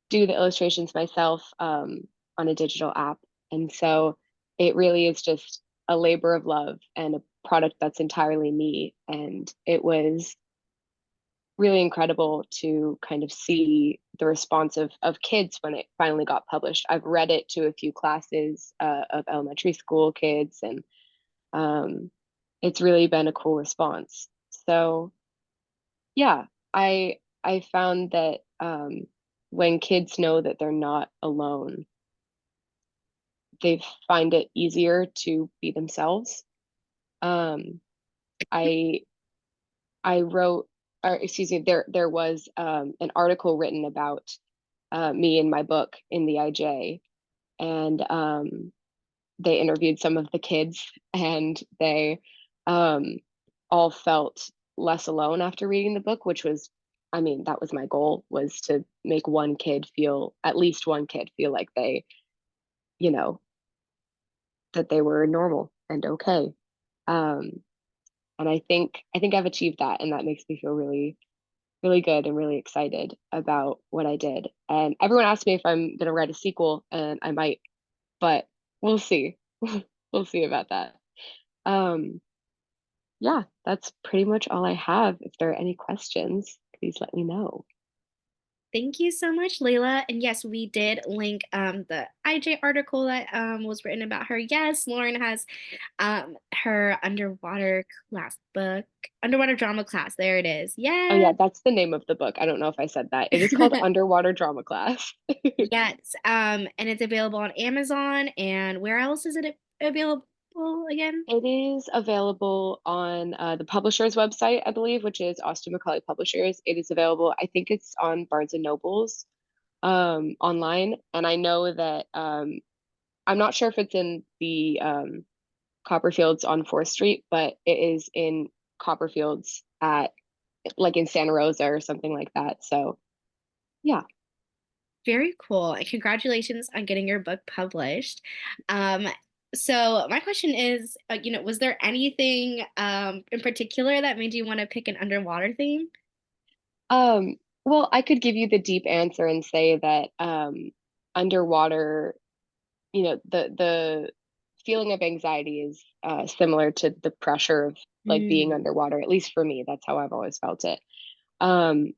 Speaker 8: do the illustrations myself on a digital app. And so it really is just a labor of love and a product that's entirely me. And it was really incredible to kind of see the response of kids when it finally got published. I've read it to a few classes of elementary school kids, and it's really been a cool response. So yeah, I found that when kids know that they're not alone, they find it easier to be themselves. I I wrote, or excuse me, there was an article written about me in my book in the IJ, and they interviewed some of the kids, and they all felt less alone after reading the book, which was, I mean, that was my goal, was to make at least one kid feel like they, you know, that they were normal and okay. Um, and I think I've achieved that, and that makes me feel really really good and really excited about what I did. And everyone asked me if I'm gonna write a sequel, and I might, but we'll see. We'll see about that. Um, yeah, that's pretty much all I have. If there are any questions, please let me know.
Speaker 1: Thank you so much, Layla. And yes, we did link the IJ article that was written about her. Yes, Lauren has her underwater class book, underwater drama class. There it is.
Speaker 8: Oh yeah,
Speaker 1: Yes.
Speaker 8: that's the name of the book. I don't know if I said that. It is called Underwater Drama Class.
Speaker 1: Yes. And it's available on Amazon. And where else is it available again?
Speaker 8: It is available on the publisher's website, I believe, which is Austin Macaulay Publishers. It is available, I think it's on Barnes and Noble's online. And I know that I'm not sure if it's in the Copperfields on 4th Street, but it is in Copperfields at like in Santa Rosa or something like that. So yeah.
Speaker 1: Very cool. And congratulations on getting your book published. Um, so my question is, was there anything in particular that made you want to pick an underwater theme?
Speaker 8: Well, I could give you the deep answer and say that underwater, you know, the feeling of anxiety is similar to the pressure of like being
Speaker 1: Mm.
Speaker 8: underwater. At least for me, that's how I've always felt it. Um,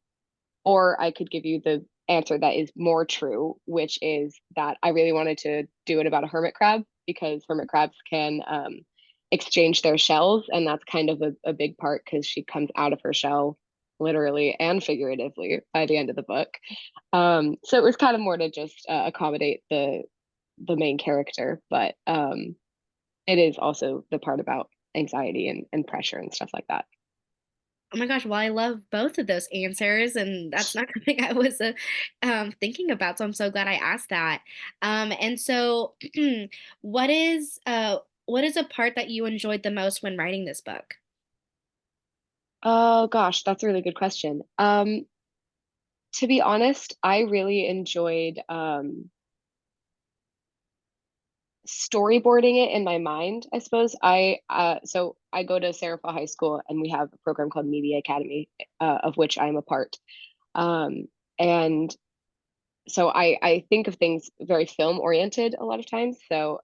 Speaker 8: or I could give you the answer that is more true, which is that I really wanted to do it about a hermit crab, because hermit crabs can exchange their shells, and that's kind of a big part because she comes out of her shell literally and figuratively by the end of the book. So it was kind of more to just accommodate the main character, but it is also the part about anxiety and pressure and stuff like that.
Speaker 1: Oh my gosh, well, I love both of those answers, and that's not something I was thinking about, so I'm so glad I asked that. And so, what is a part that you enjoyed the most when writing this book?
Speaker 8: Oh gosh, that's a really good question. To be honest, I really enjoyed storyboarding it in my mind, I suppose. So I go to Serapha High School and we have a program called Media Academy, of which I'm a part. Um, and so I think of things very film oriented a lot of times. So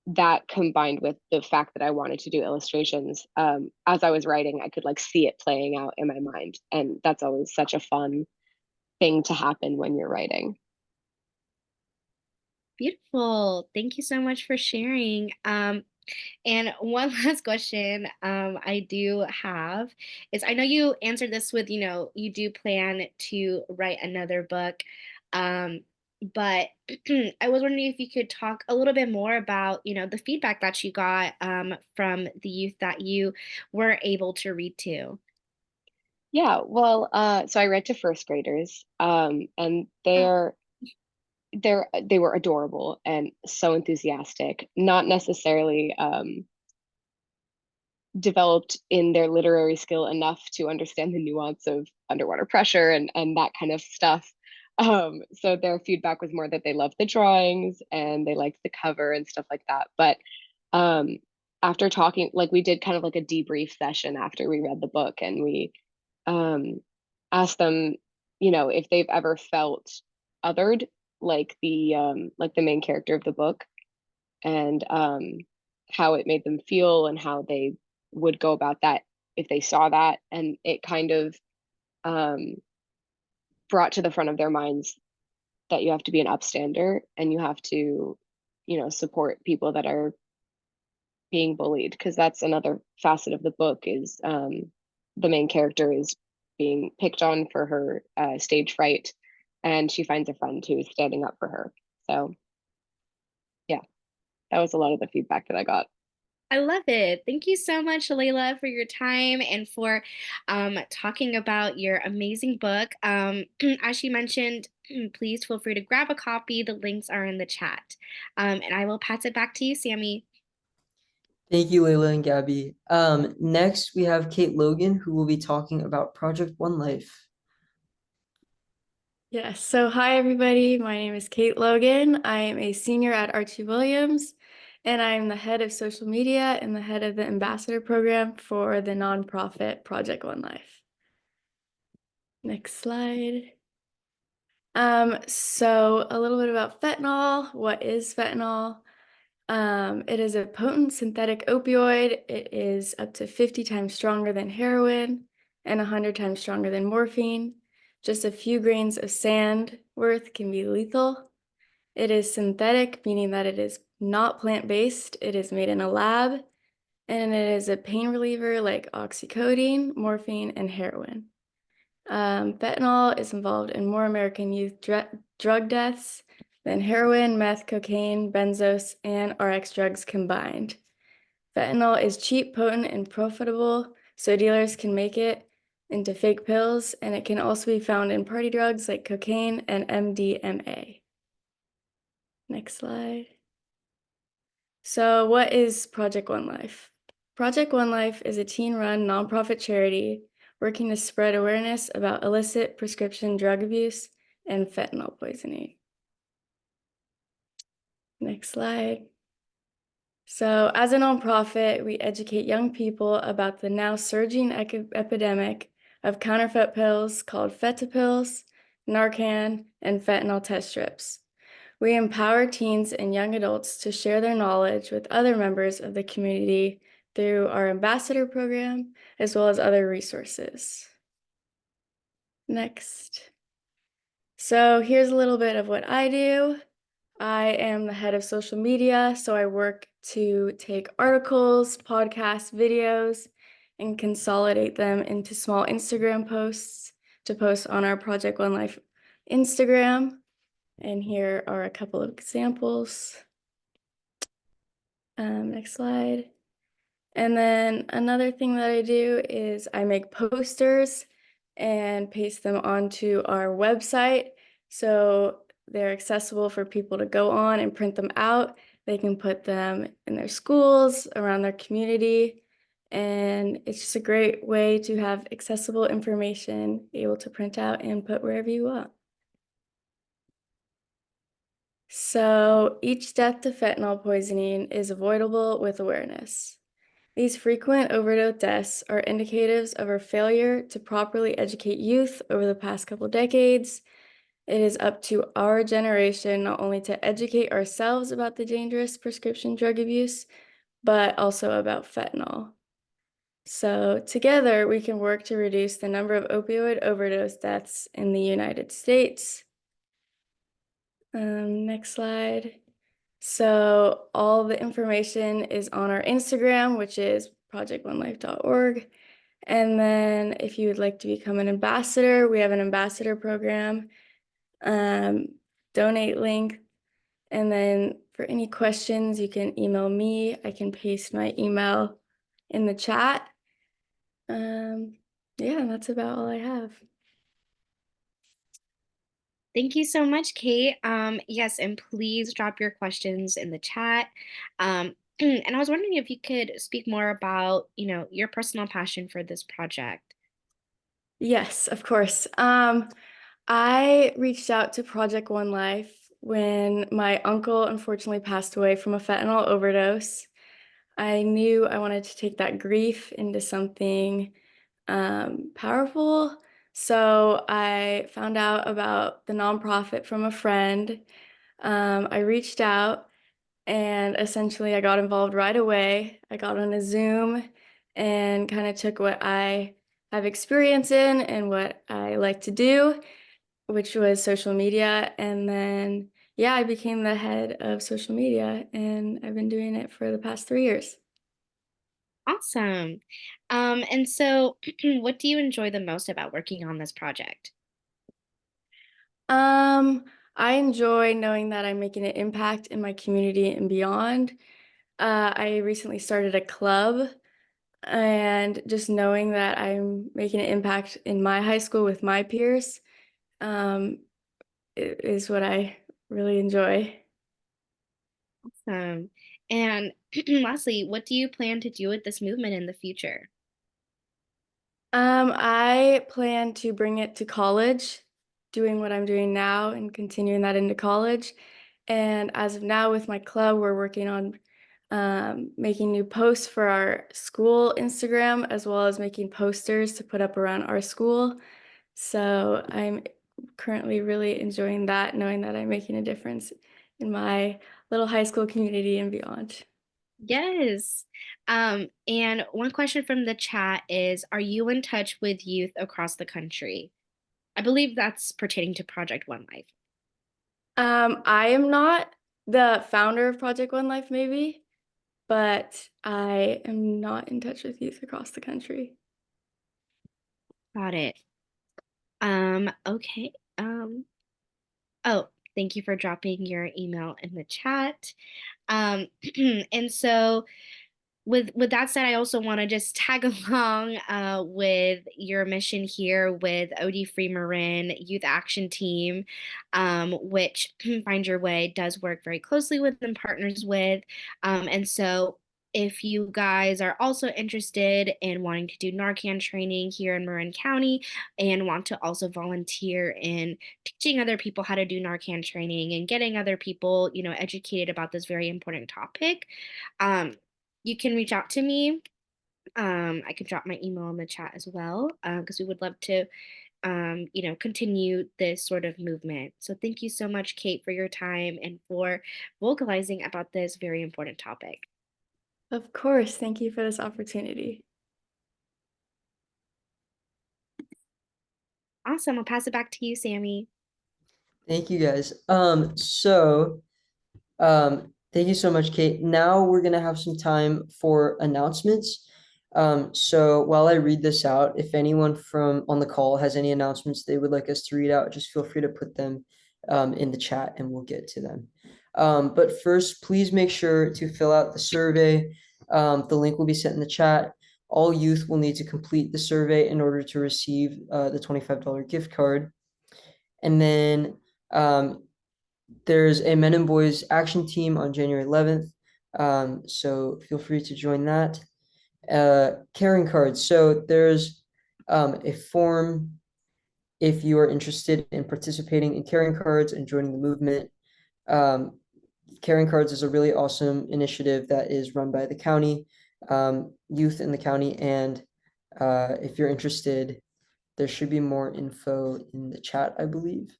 Speaker 8: that combined with the fact that I wanted to do illustrations, as I was writing, I could like see it playing out in my mind. And that's always such a fun thing to happen when you're writing.
Speaker 1: Beautiful. Thank you so much for sharing. And one last question I do have is I know you answered this with, you do plan to write another book. Um, but I was wondering if you could talk a little bit more about, the feedback that you got from the youth that you were able to read to.
Speaker 8: Yeah, well, so I read to first graders, and
Speaker 1: Oh,
Speaker 8: they were adorable and so enthusiastic, not necessarily developed in their literary skill enough to understand the nuance of underwater pressure and that kind of stuff. So their feedback was more that they loved the drawings and they liked the cover and stuff like that. But um, after talking, like we did kind of like a debrief session after we read the book, and we um, asked them, if they've ever felt othered, like the main character of the book, and how it made them feel and how they would go about that if they saw that. And it kind of um, brought to the front of their minds that you have to be an upstander and you have to, support people that are being bullied, because that's another facet of the book is the main character is being picked on for her stage fright, and she finds a friend who is standing up for her. So yeah, that was a lot of the feedback that I got.
Speaker 1: I love it. Thank you so much, Leyla, for your time and for talking about your amazing book. As she mentioned, please feel free to grab a copy. The links are in the chat. And I will pass it back to you, Sammy.
Speaker 3: Thank you, Layla and Gabby. Next, we have Kate Logan, who will be talking about Project One Life.
Speaker 9: Yes, so hi everybody, my name is Kate Logan. I am a senior at Archie Williams, and I'm the head of social media and the head of the ambassador program for the nonprofit Project One Life. Next slide. So a little bit about fentanyl. What is fentanyl? It is a potent synthetic opioid. It is up to 50 times stronger than heroin and 100 times stronger than morphine. Just a few grains of sand worth can be lethal. It is synthetic, meaning that it is not plant-based. It is made in a lab, and it is a pain reliever like oxycodone, morphine, and heroin. Fentanyl is involved in more American youth drug deaths than heroin, meth, cocaine, benzos, and RX drugs combined. Fentanyl is cheap, potent, and profitable, so dealers can make it into fake pills, and it can also be found in party drugs like cocaine and MDMA. Next slide. So what is Project One Life? Project One Life is a teen-run nonprofit charity working to spread awareness about illicit prescription drug abuse and fentanyl poisoning. Next slide. So as a nonprofit, we educate young people about the now surging epidemic of counterfeit pills called Feta pills, Narcan, and fentanyl test strips. We empower teens and young adults to share their knowledge with other members of the community through our ambassador program, as well as other resources. Next. So here's a little bit of what I do. I am the head of social media, so I work to take articles, podcasts, videos, and consolidate them into small Instagram posts to post on our Project One Life Instagram. And here are a couple of examples. Next slide. And then another thing that I do is I make posters and paste them onto our website. So they're accessible for people to go on and print them out. They can put them in their schools, around their community. And it's just a great way to have accessible information, able to print out and put wherever you want. So each death to fentanyl poisoning is avoidable with awareness. These frequent overdose deaths are indicatives of our failure to properly educate youth over the past couple decades. It is up to our generation not only to educate ourselves about the dangerous prescription drug abuse, but also about fentanyl. So together we can work to reduce the number of opioid overdose deaths in the United States. Next slide. So all the information is on our Instagram, which is projectonelife.org. And then if you would like to become an ambassador, we have an ambassador program, donate link. And then for any questions, you can email me. I can paste my email in the chat. Yeah, that's about all I have.
Speaker 1: Thank you so much, Kate. Yes, and please drop your questions in the chat. And I was wondering if you could speak more about, your personal passion for this project.
Speaker 9: Yes, of course. I reached out to Project One Life when my uncle unfortunately passed away from a fentanyl overdose. I knew I wanted to take that grief into something powerful. So I found out about the nonprofit from a friend. I reached out and essentially I got involved right away. I got on a Zoom and kind of took what I have experience in and what I like to do, which was social media. And then, yeah, I became the head of social media and I've been doing it for the past 3 years.
Speaker 1: Awesome. And so what do you enjoy the most about working on this project?
Speaker 9: I enjoy knowing that I'm making an impact in my community and beyond. I recently started a club, and just knowing that I'm making an impact in my high school with my peers is what I really enjoy.
Speaker 1: Awesome. And lastly, what do you plan to do with this movement in the future?
Speaker 9: I plan to bring it to college, doing what I'm doing now and continuing that into college. And as of now, with my club, we're working on making new posts for our school Instagram, as well as making posters to put up around our school. So I'm currently really enjoying that, knowing that I'm making a difference in my little high school community and beyond.
Speaker 1: Yes. And one question from the chat is, are you in touch with youth across the country? I believe that's pertaining to Project One Life.
Speaker 9: I am not the founder of Project One Life, maybe, but I am not in touch with youth across the country.
Speaker 1: Got it. Okay. Oh, thank you for dropping your email in the chat. And so with that said, I also want to just tag along with your mission here with OD Free Marin Youth Action Team, which Find Your Way does work very closely with and partners with. And so if you guys are also interested in wanting to do Narcan training here in Marin County and want to also volunteer in teaching other people how to do Narcan training and getting other people, educated about this very important topic, you can reach out to me. I can drop my email in the chat as well, because we would love to, continue this sort of movement. So thank you so much, Kate, for your time and for vocalizing about this very important topic.
Speaker 9: Of course, thank you for this opportunity.
Speaker 1: Awesome. I'll pass it back to you, Sammy.
Speaker 3: Thank you guys. Thank you so much, Kate. Now we're gonna have some time for announcements. So while I read this out, if anyone from on the call has any announcements they would like us to read out, just feel free to put them in the chat and we'll get to them. But first, please make sure to fill out the survey. The link will be sent in the chat. All youth will need to complete the survey in order to receive the $25 gift card. And then there's a Men and Boys action team on January 11th. So feel free to join that. Caring cards. So there's a form if you are interested in participating in caring cards and joining the movement. Caring cards is a really awesome initiative that is run by the county, youth in the county. And if you're interested, there should be more info in the chat, I believe.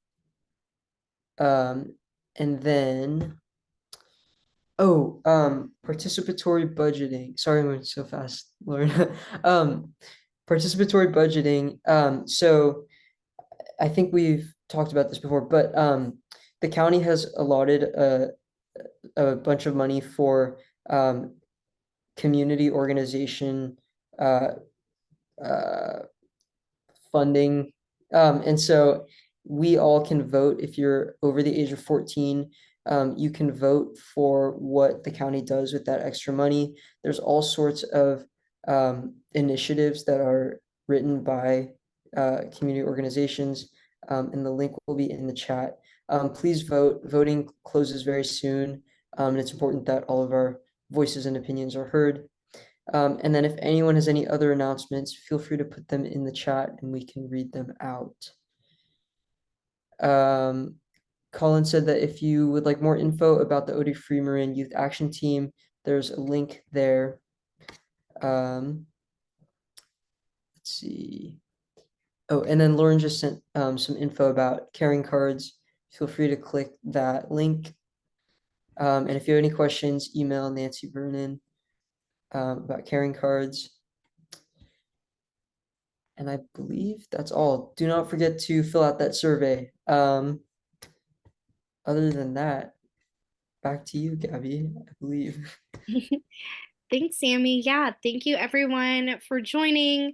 Speaker 3: And then, participatory budgeting. Sorry, I'm going so fast, Lauren. Participatory budgeting. So I think we've talked about this before, but the county has allotted a bunch of money for community organization funding. And so we all can vote. If you're over the age of 14, you can vote for what the county does with that extra money. There's all sorts of initiatives that are written by community organizations, and the link will be in the chat. Please vote. Voting closes very soon, and it's important that all of our voices and opinions are heard. And then if anyone has any other announcements, feel free to put them in the chat and we can read them out. Colin said that if you would like more info about the Odie Free Marin Youth Action Team, there's a link there. Let's see. Oh, and then Lauren just sent some info about caring cards. Feel free to click that link. And if you have any questions, email Nancy Vernon about caring cards. And I believe that's all. Do not forget to fill out that survey. Other than that, back to you, Gabby, I believe.
Speaker 1: Thanks, Sammy. Yeah, thank you everyone for joining.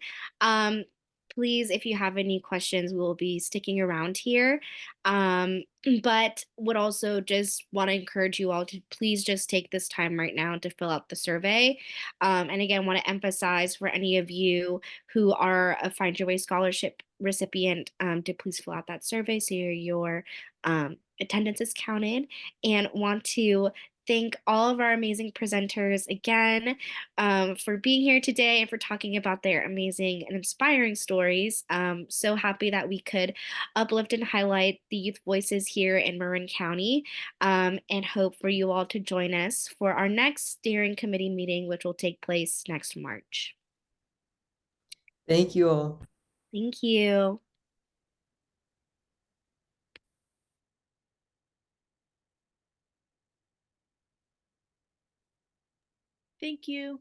Speaker 1: Please, if you have any questions, we will be sticking around here. But would also just want to encourage you all to please just take this time right now to fill out the survey. And again, want to emphasize for any of you who are a Find Your Way scholarship recipient to please fill out that survey so your attendance is counted, and want to thank all of our amazing presenters again for being here today and for talking about their amazing and inspiring stories. So happy that we could uplift and highlight the youth voices here in Marin County, and hope for you all to join us for our next steering committee meeting, which will take place next March.
Speaker 3: Thank you all.
Speaker 1: Thank you.
Speaker 10: Thank you.